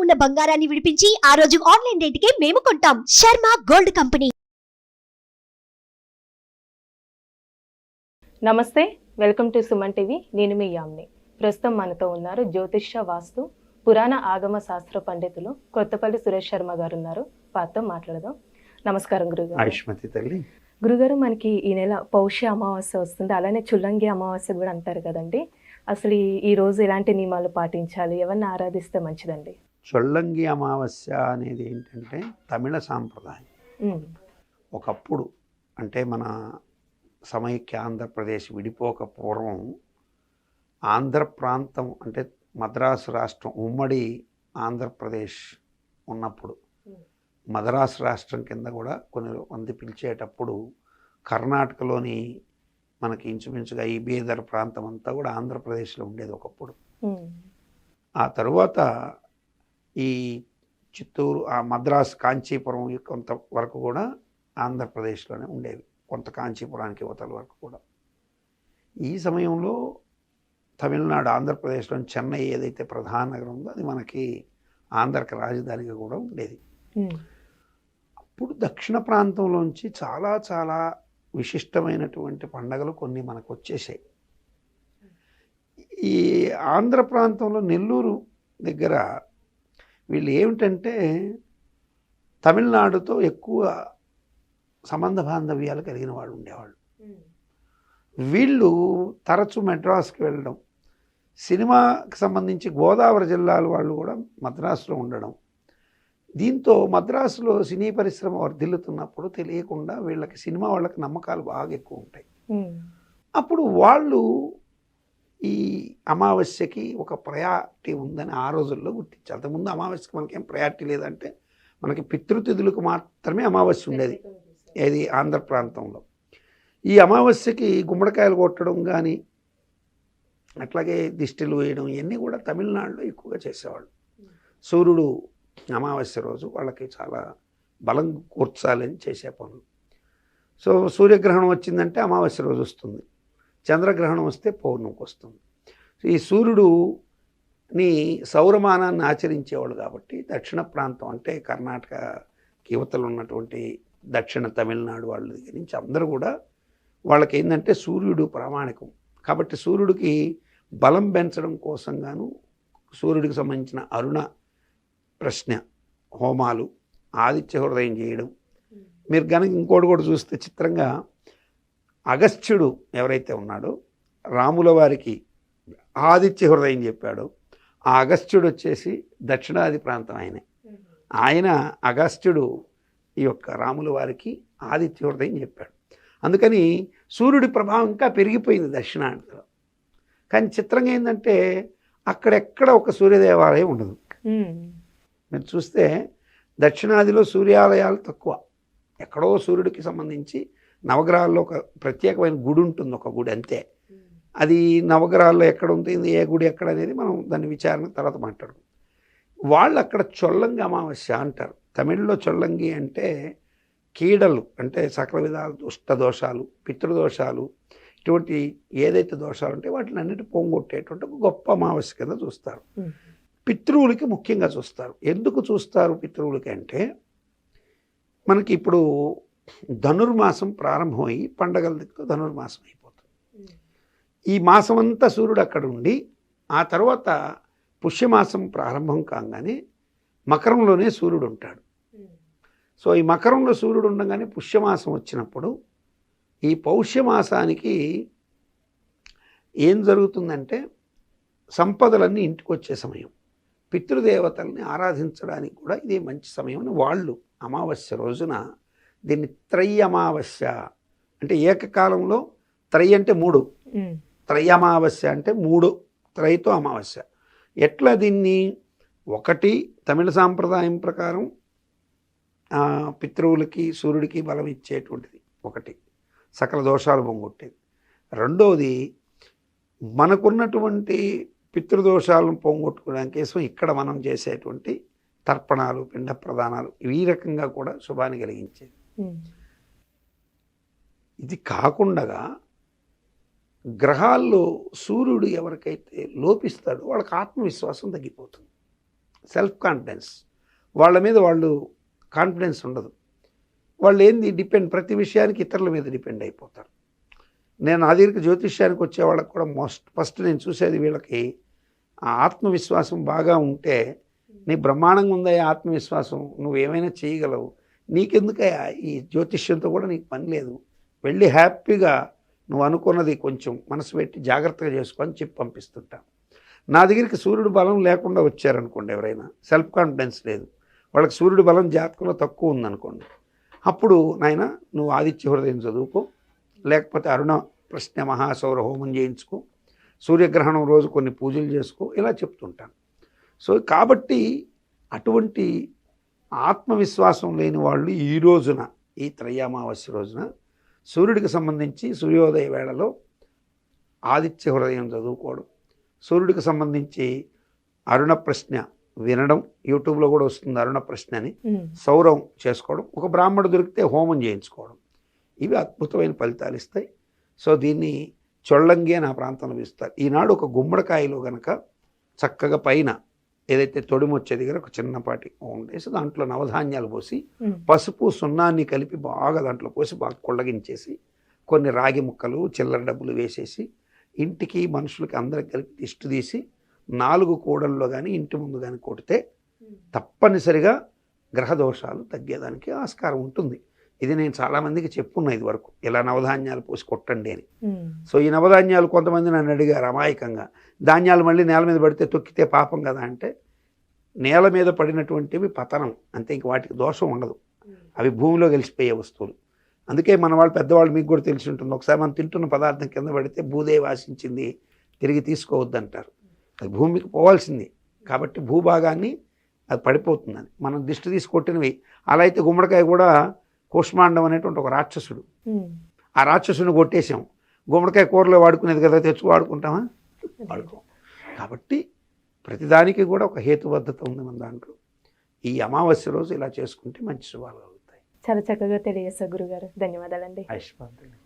ఉన్న బంగారాన్ని విడిపించి ఆ రోజు ఆన్లైన్ రేటుకే మేము కొంటాం. Sharma gold company. నమస్తే, వెల్కమ్ టు సుమన్ టీవీ. నేను మీ యామ్ని. ప్రస్తుతం మనతో ఉన్నారు జ్యోతిష్య వాస్తు పురాణ ఆగమ శాస్త్ర పండితులు కొత్తపల్లి సురేష్ శర్మ గారు ఉన్నారు. వారితో మాట్లాడదాం. నమస్కారం గురుగారు. ఆయుష్మతి తల్లి. గురుగారు, మనకి ఈ నెల పౌష్య అమావాస్య వస్తుంది, అలానే చుల్లంగి అమావాస్య కూడా అంటారు కదండి. అసలు ఈ రోజు ఎలాంటి నియమాలు పాటించాలి, ఎవరిని ఆరాధిస్తే మంచిదండి? చొల్లంగి అమావాస్య అనేది ఏంటంటే తమిళ సాంప్రదాయం. ఒకప్పుడు అంటే మన సమైక్య ఆంధ్రప్రదేశ్ విడిపోక పూర్వం ఆంధ్ర ప్రాంతం అంటే మద్రాసు రాష్ట్రం ఉమ్మడి ఆంధ్రప్రదేశ్ ఉన్నప్పుడు మద్రాసు రాష్ట్రం కింద కూడా కొన్ని మంది పిలిచేటప్పుడు కర్ణాటకలోని మనకి ఇంచుమించుగా ఈ బీదర్ ప్రాంతం అంతా కూడా ఆంధ్రప్రదేశ్లో ఉండేది ఒకప్పుడు. ఆ తరువాత ఈ చిత్తూరు, ఆ మద్రాసు, కాంచీపురం కొంతవరకు కూడా ఆంధ్రప్రదేశ్లోనే ఉండేవి, కొంత కాంచీపురానికి యువతల వరకు కూడా. ఈ సమయంలో తమిళనాడు, ఆంధ్రప్రదేశ్లోని చెన్నై ఏదైతే ప్రధాన నగరం ఉందో అది మనకి ఆంధ్రకి రాజధానిగా కూడా ఉండేది. అప్పుడు దక్షిణ ప్రాంతంలోంచి చాలా చాలా విశిష్టమైనటువంటి పండగలు కొన్ని మనకు వచ్చేసాయి. ఈ ఆంధ్ర ప్రాంతంలో నెల్లూరు దగ్గర వీళ్ళు ఏమిటంటే తమిళనాడుతో ఎక్కువ సంబంధ బాంధవ్యాలు కలిగిన వాళ్ళు ఉండేవాళ్ళు. వీళ్ళు తరచూ మెడ్రాస్కి వెళ్ళడం, సినిమాకి సంబంధించి గోదావరి జిల్లాల వాళ్ళు కూడా మద్రాసులో ఉండడం, దీంతో మద్రాసులో సినీ పరిశ్రమ వర్ధిల్లుతున్నప్పుడు తెలియకుండా వీళ్ళకి సినిమా వాళ్ళకి నమ్మకాలు బాగా ఎక్కువ ఉంటాయి. అప్పుడు వాళ్ళు ఈ అమావాస్యకి ఒక ప్రయారిటీ ఉందని ఆ రోజుల్లో గుర్తించారు. అంతకుముందు అమావాస్యకి మనకేం ప్రయారిటీ లేదంటే మనకి పితృతిథులకు మాత్రమే అమావాస్య ఉండేది ఏది ఆంధ్ర ప్రాంతంలో. ఈ అమావాస్యకి గుమ్మడికాయలు కొట్టడం కానీ అట్లాగే దిష్టిలు వేయడం ఇవన్నీ కూడా తమిళనాడులో ఎక్కువగా చేసేవాళ్ళు. సూర్యుడు అమావాస్య రోజు వాళ్ళకి చాలా బలం కూర్చాలని చేసే పనులు. సో సూర్యగ్రహణం వచ్చిందంటే అమావాస్య రోజు వస్తుంది, చంద్రగ్రహణం వస్తే పౌర్ణమికి వస్తుంది. ఈ సూర్యుడుని సౌరమానాన్ని ఆచరించేవాళ్ళు కాబట్టి దక్షిణ ప్రాంతం అంటే కర్ణాటక యువతలు ఉన్నటువంటి దక్షిణ తమిళనాడు వాళ్ళ దగ్గర నుంచి అందరూ కూడా వాళ్ళకి ఏంటంటే సూర్యుడు ప్రామాణికం కాబట్టి సూర్యుడికి బలం పెంచడం కోసం గాను సూర్యుడికి సంబంధించిన అరుణ ప్రశ్న హోమాలు, ఆదిత్య హృదయం చేయడం. మీరు కనుక ఇంకోటి కూడా చూస్తే చిత్రంగా అగస్త్యుడు ఎవరైతే ఉన్నాడో రాముల వారికి ఆదిత్య హృదయం చెప్పాడో ఆ అగస్త్యుడు వచ్చేసి దక్షిణాది ప్రాంతం ఆయన అగస్త్యుడు ఈ యొక్క రాముల వారికి ఆదిత్య హృదయం చెప్పాడు. అందుకని సూర్యుడి ప్రభావం ఇంకా పెరిగిపోయింది దక్షిణాదిలో. కానీ చిత్రంగా ఏంటంటే అక్కడెక్కడ ఒక సూర్యదేవాలయం ఉండదు. మీరు చూస్తే దక్షిణాదిలో సూర్యాలయాలు తక్కువ, ఎక్కడో సూర్యుడికి సంబంధించి నవగ్రహాల్లో ఒక ప్రత్యేకమైన గుడి ఉంటుంది, ఒక గుడి అంతే. అది నవగ్రహాల్లో ఎక్కడ ఉంటుంది, ఏ గుడి ఎక్కడ అనేది మనం దాని విచారణ తర్వాత మాట్లాడుకుంటాం. వాళ్ళు అక్కడ చొల్లంగి అమావాస్య అంటారు. తమిళ్లో చొల్లంగి అంటే కీడలు అంటే సకల విధాల దుష్ట దోషాలు, పితృదోషాలు, ఇటువంటి ఏదైతే దోషాలు ఉంటే వాటిని అన్నిటి పోగొట్టేటువంటి ఒక గొప్ప అమావాస్య కింద చూస్తారు. పితృవులకి ముఖ్యంగా చూస్తారు. ఎందుకు చూస్తారు పితృవులకి అంటే మనకి ఇప్పుడు ధనుర్మాసం ప్రారంభమయ్యి పండగల దిక్కు ధనుర్మాసం అయిపోతుంది. ఈ మాసం అంతా సూర్యుడు అక్కడ ఉండి ఆ తర్వాత పుష్యమాసం ప్రారంభం కాగానే మకరంలోనే సూర్యుడు ఉంటాడు. సో ఈ మకరంలో సూర్యుడు ఉండగానే పుష్యమాసం వచ్చినప్పుడు ఈ పౌష్యమాసానికి ఏం జరుగుతుందంటే సంపదలన్నీ ఇంటికి వచ్చే సమయం, పితృదేవతల్ని ఆరాధించడానికి కూడా ఇది మంచి సమయం అని వాళ్ళు అమావాస్య రోజున దీన్ని త్రయ్ అమావాస్య అంటే ఏకకాలంలో త్రయ్ అంటే 3, త్రయ్ అమావాస్య అంటే 3 త్రయ్తో అమావాస్య. ఎట్లా దీన్ని ఒకటి తమిళ సాంప్రదాయం ప్రకారం పితృవులకి సూర్యుడికి బలం ఇచ్చేటువంటిది ఒకటి, సకల దోషాలు పోగొట్టేది. రెండవది మనకున్నటువంటి పితృదోషాలను పోగొట్టుకోవడానికి కోసం ఇక్కడ మనం చేసేటువంటి తర్పణాలు, పిండ ప్రదానాలు ఈ రకంగా కూడా శుభాన్ని కలిగించేది. ఇది కాకుండా గ్రహాల్లో సూర్యుడు ఎవరికైతే లోపిస్తాడో వాళ్ళకి ఆత్మవిశ్వాసం తగ్గిపోతుంది. సెల్ఫ్ కాన్ఫిడెన్స్, వాళ్ళ మీద వాళ్ళు కాన్ఫిడెన్స్ ఉండదు. వాళ్ళు ఏంది ప్రతి విషయానికి ఇతరుల మీద డిపెండ్ అయిపోతారు. నేను నా దగ్గరికి జ్యోతిష్యానికి వచ్చే వాళ్ళకి కూడా ఫస్ట్ నేను చూసేది వీళ్ళకి ఆ ఆత్మవిశ్వాసం బాగా ఉంటే, నీ బ్రహ్మాండంగా ఉందా ఆత్మవిశ్వాసం, నువ్వేమైనా చేయగలవు, నీకెందుకయ్యా ఈ జ్యోతిష్యంతో కూడా నీకు పని లేదు, వెళ్ళి హ్యాపీగా నువ్వు అనుకున్నది కొంచెం మనసు పెట్టి జాగ్రత్తగా చేసుకొని చెప్పి పంపిస్తుంటా. నా దగ్గరికి సూర్యుడు బలం లేకుండా వచ్చారనుకోండి, ఎవరైనా సెల్ఫ్ కాన్ఫిడెన్స్ లేదు, వాళ్ళకి సూర్యుడు బలం జాతకంలో తక్కువ ఉందనుకోండి, అప్పుడు నాయన నువ్వు ఆదిత్య హృదయం చదువుకో, లేకపోతే అరుణ ప్రశ్న మహాసౌర హోమం చేయించుకో, సూర్యగ్రహణం రోజు కొన్ని పూజలు చేసుకో, ఇలా చెప్తుంటాను. సో కాబట్టి అటువంటి ఆత్మవిశ్వాసం లేని వాళ్ళు ఈ రోజున, ఈ త్రయ్యామావాస్య రోజున సూర్యుడికి సంబంధించి సూర్యోదయ వేళలో ఆదిత్య హృదయం చదువుకోవడం, సూర్యుడికి సంబంధించి అరుణ ప్రశ్న వినడం, యూట్యూబ్లో కూడా వస్తుంది అరుణ ప్రశ్న అని, సౌరం చేసుకోవడం, ఒక బ్రాహ్మణుడు దొరికితే హోమం చేయించుకోవడం, ఇవి అద్భుతమైన ఫలితాలు ఇస్తాయి. సో దీన్ని చొల్లంగి అని ఆ ప్రాంతంలో పిలుస్తారు. ఈనాడు ఒక గుమ్మడికాయలో గనక చక్కగా పైన ఏదైతే తొడిమొచ్చే దగ్గర ఒక చిన్నపాటి ఉండేసి దాంట్లో నవధాన్యాలు పోసి పసుపు సున్నాన్ని కలిపి బాగా దాంట్లో పోసి బాగా కొళ్ళగించేసి కొన్ని రాగి ముక్కలు చిల్లర డబ్బులు వేసేసి ఇంటికి మనుషులకి అందరికి కలిపి దిష్టి తీసి 4 కూడల్లో కానీ ఇంటి ముందు కానీ కొడితే తప్పనిసరిగా గ్రహదోషాలు తగ్గేదానికి ఆస్కారం ఉంటుంది. ఇది నేను చాలామందికి చెప్పున్నా ఇది వరకు, ఇలా నవధాన్యాలు పోసి కొట్టండి అని. సో ఈ నవధాన్యాలు కొంతమంది నన్ను అడిగారు అమాయకంగా, ధాన్యాలు మళ్ళీ నేల మీద పడితే తొక్కితే పాపం కదా అంటే, నేల మీద పడినటువంటివి పతనం అంతే, ఇంక వాటికి దోషం ఉండదు, అవి భూమిలో కలిసిపోయే వస్తువులు. అందుకే మన వాళ్ళు పెద్దవాళ్ళు మీకు కూడా తెలిసి ఉంటుంది, ఒకసారి మనం తింటున్న పదార్థం కింద పడితే భూదేవి ఆశించింది తిరిగి తీసుకోవద్దంటారు, అది భూమికి పోవాల్సింది కాబట్టి భూభాగాన్ని అది పడిపోతుందని మనం దిష్టి తీసి కొట్టినవి. అలా అయితే గుమ్మడికాయ కూడా కూష్మాండం అనేటువంటి ఒక రాక్షసుడు, ఆ రాక్షసుని కొట్టేసాం, గుమ్మడికాయ కూరలో వాడుకునేది కదా, తెచ్చి వాడుకుంటామా? వాడుకోం. కాబట్టి ప్రతిదానికి కూడా ఒక హేతుబద్ధత ఉంది మన దాంట్లో. ఈ అమావాస్య రోజు ఇలా చేసుకుంటే మంచి శుభాలు కలుగుతాయి. చాలా చక్కగా తెలియజేస్తారు గురుగారు, ధన్యవాదాలండి. ఆశీర్వాదాలు.